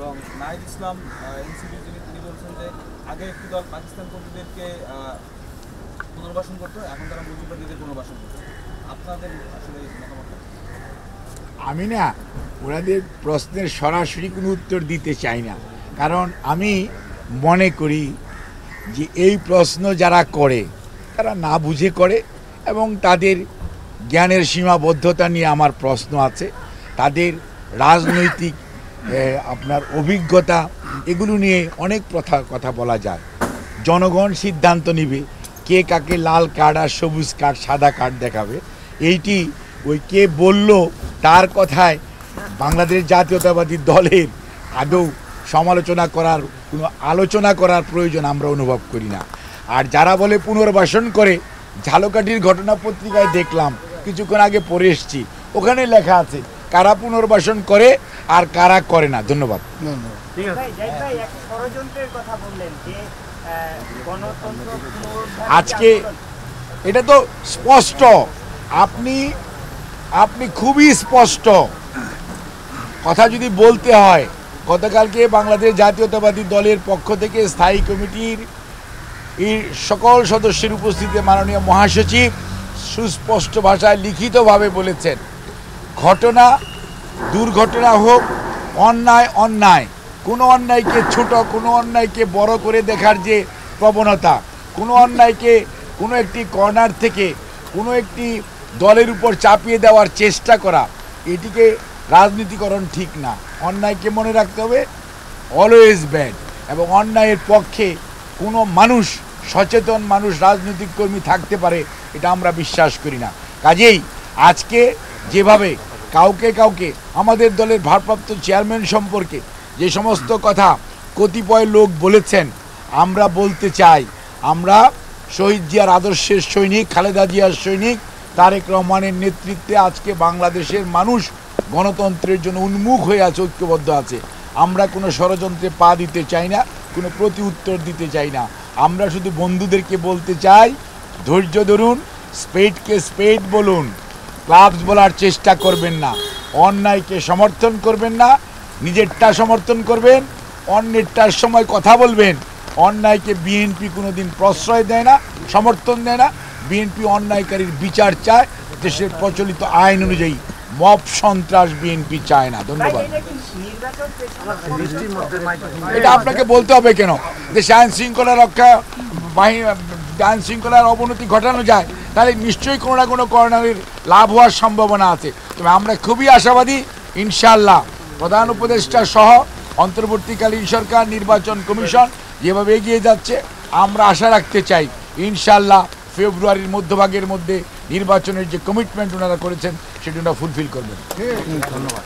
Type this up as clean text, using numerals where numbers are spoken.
এবং নাহিদ ইসলাম এনসিপি তিনি বলছেন যে আগে একটি দল পাকিস্তান পন্থীদেরকে পুনর্বাসন করতো, এখন তারা মুজিববাদীদের পুনর্বাসন করতো। আপনাদের আসলে মতামত? আমি না ওনাদের প্রশ্নের সরাসরি কোনো উত্তর দিতে চাই না, কারণ আমি মনে করি যে এই প্রশ্ন যারা করে তারা না বুঝে করে এবং তাদের জ্ঞানের সীমাবদ্ধতা নিয়ে আমার প্রশ্ন আছে। তাদের রাজনৈতিক আপনার অভিজ্ঞতা এগুলো নিয়ে অনেক কথা বলা যায়। জনগণ সিদ্ধান্ত নিবে কে কাকে লাল কার্ড আর সবুজ কার্ড সাদা কার্ড দেখাবে। এইটি ওই কে বলল তার কথায় বাংলাদেশ জাতীয়তাবাদী দলের আদৌ সমালোচনা করার কোনো আলোচনা করার প্রয়োজন আমরা অনুভব করি না। আর যারা বলে পুনর্বাসন করে, ঝালকাঠির ঘটনা পত্রিকায় দেখলাম, কিছুক্ষণ আগে পড়ে এসেছি, ওখানে লেখা আছে কারা পুনর্বাসন করে আর কারা করে না। ধন্যবাদ। আজকে এটা তো স্পষ্ট, আপনি খুবই স্পষ্ট কথা যদি বলতে হয়। গতকালকে বাংলাদেশ জাতীয়তাবাদী দলের পক্ষ থেকে স্থায়ী কমিটির সকল সদস্যের উপস্থিতিতে মাননীয় মহাসচিব সুস্পষ্ট ভাষায় লিখিতভাবে বলেছেন, ঘটনা দুর্ঘটনা হোক, অন্যায় কোনো অন্যায়কে ছোট, কোনো অন্যায়কে বড় করে দেখার যে প্রবণতা, কোনো অন্যায়কে কোনো একটি কর্নার থেকে কোনো একটি দলের উপর চাপিয়ে দেওয়ার চেষ্টা করা, এটিকে রাজনীতিকরণ ঠিক না। অন্যায়কে মনে রাখতে হবে অলওয়েজ ব্যাড, এবং অন্যায়ের পক্ষে কোনো মানুষ, সচেতন মানুষ, রাজনৈতিক কর্মী থাকতে পারে এটা আমরা বিশ্বাস করি না। কাজেই আজকে যেভাবে কাউকে আমাদের দলের ভারপ্রাপ্ত চেয়ারম্যান সম্পর্কে যে সমস্ত কথা কতিপয় লোক বলেছেন, আমরা বলতে চাই, আমরা শহীদ জিয়ার আদর্শের সৈনিক, খালেদা জিয়ার সৈনিক, তারেক রহমানের নেতৃত্বে আজকে বাংলাদেশের মানুষ গণতন্ত্রের জন্য উন্মুখ হয়ে আছে, ঐক্যবদ্ধ আছে। আমরা কোনো ষড়যন্ত্রে পা দিতে চাই না, কোনো প্রতি উত্তর দিতে চাই না। আমরা শুধু বন্ধুদেরকে বলতে চাই, ধৈর্য ধরুন, স্পেডকে স্পেড বলুন, ক্লাবস বলার চেষ্টা করবেন না, অন্যায়কে সমর্থন করবেন না, নিজেরটা সমর্থন করবেন, অন্যেরটার সময় কথা বলবেন। অন্যায়কে বিএনপি কোনোদিন প্রশ্রয় দেয় না, সমর্থন দেয় না। বিএনপি অন্যায়কারীর বিচার চায়, দেশের প্রচলিত আইন অনুযায়ী। মব সন্ত্রাস বিএনপি চায় না। ধন্যবাদ। এটা আপনাকে বলতে হবে কেন? দেশে আইন শৃঙ্খলা রক্ষা বাহিনী, আইন শৃঙ্খলার অবনতি ঘটানো যায়, তাহলে নিশ্চয়ই কোনো না কোনো কর্নারের লাভ হওয়ার সম্ভাবনা আছে। তবে আমরা খুবই আশাবাদী, ইনশাআল্লাহ প্রধান উপদেষ্টা সহ অন্তর্বর্তীকালীন সরকার, নির্বাচন কমিশন যেভাবে এগিয়ে যাচ্ছে, আমরা আশা রাখতে চাই ইনশাআল্লাহ ফেব্রুয়ারির মধ্যভাগের মধ্যে নির্বাচনের যে কমিটমেন্ট ওনারা করেছেন সেটা ওনারা ফুলফিল করবেন। ধন্যবাদ।